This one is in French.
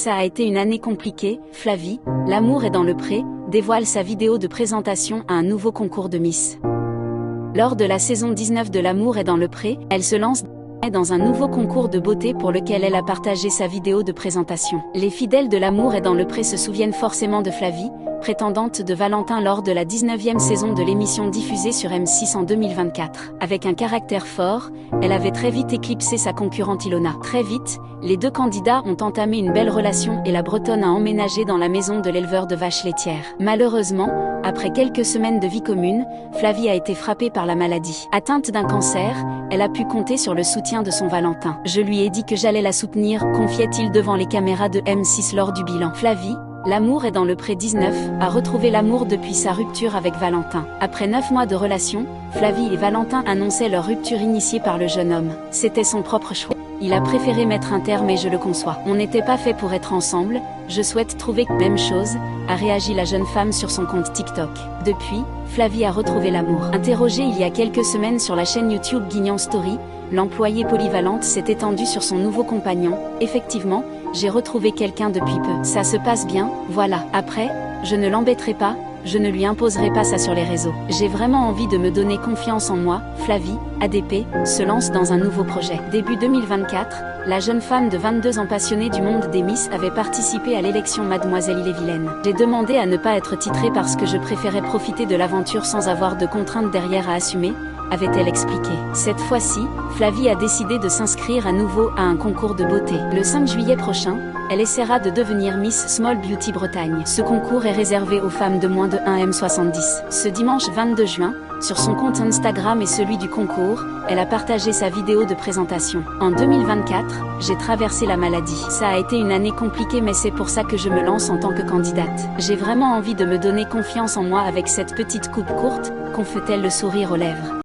Ça a été une année compliquée, Flavie, L'amour est dans le pré, dévoile sa vidéo de présentation à un nouveau concours de Miss. Lors de la saison 19 de L'amour est dans le pré, elle se lance dans un nouveau concours de beauté pour lequel elle a partagé sa vidéo de présentation. Les fidèles de L'amour est dans le pré se souviennent forcément de Flavie, prétendante de Valentin lors de la 19e saison de l'émission diffusée sur M6 en 2024. Avec un caractère fort, elle avait très vite éclipsé sa concurrente Ilona. Très vite, les deux candidats ont entamé une belle relation et la Bretonne a emménagé dans la maison de l'éleveur de vaches laitières. Malheureusement, après quelques semaines de vie commune, Flavie a été frappée par la maladie. Atteinte d'un cancer, elle a pu compter sur le soutien de son Valentin. Je lui ai dit que j'allais la soutenir, confiait-il devant les caméras de M6 lors du bilan. Flavie, L'amour est dans le pré 19, a retrouvé l'amour depuis sa rupture avec Valentin. Après 9 mois de relation, Flavie et Valentin annonçaient leur rupture initiée par le jeune homme. C'était son propre choix. Il a préféré mettre un terme et je le conçois. On n'était pas fait pour être ensemble, je souhaite trouver même chose, a réagi la jeune femme sur son compte TikTok. Depuis, Flavie a retrouvé l'amour. Interrogée il y a quelques semaines sur la chaîne YouTube Guignan Story, l'employée polyvalente s'est étendue sur son nouveau compagnon. Effectivement, j'ai retrouvé quelqu'un depuis peu. Ça se passe bien, voilà. Après, je ne l'embêterai pas, je ne lui imposerai pas ça sur les réseaux. J'ai vraiment envie de me donner confiance en moi. Flavie, ADP, se lance dans un nouveau projet. Début 2024, la jeune femme de 22 ans passionnée du monde des Miss avait participé à l'élection Mademoiselle Ille-et-Vilaine. J'ai demandé à ne pas être titrée parce que je préférais profiter de l'aventure sans avoir de contraintes derrière à assumer, avait-elle expliqué. Cette fois-ci, Flavie a décidé de s'inscrire à nouveau à un concours de beauté. Le 5 juillet prochain, elle essaiera de devenir Miss Small Beauty Bretagne. Ce concours est réservé aux femmes de moins de 1m70. Ce dimanche 22 juin, sur son compte Instagram et celui du concours, elle a partagé sa vidéo de présentation. En 2024, j'ai traversé la maladie. Ça a été une année compliquée mais c'est pour ça que je me lance en tant que candidate. J'ai vraiment envie de me donner confiance en moi avec cette petite coupe courte, confie-t-elle le sourire aux lèvres.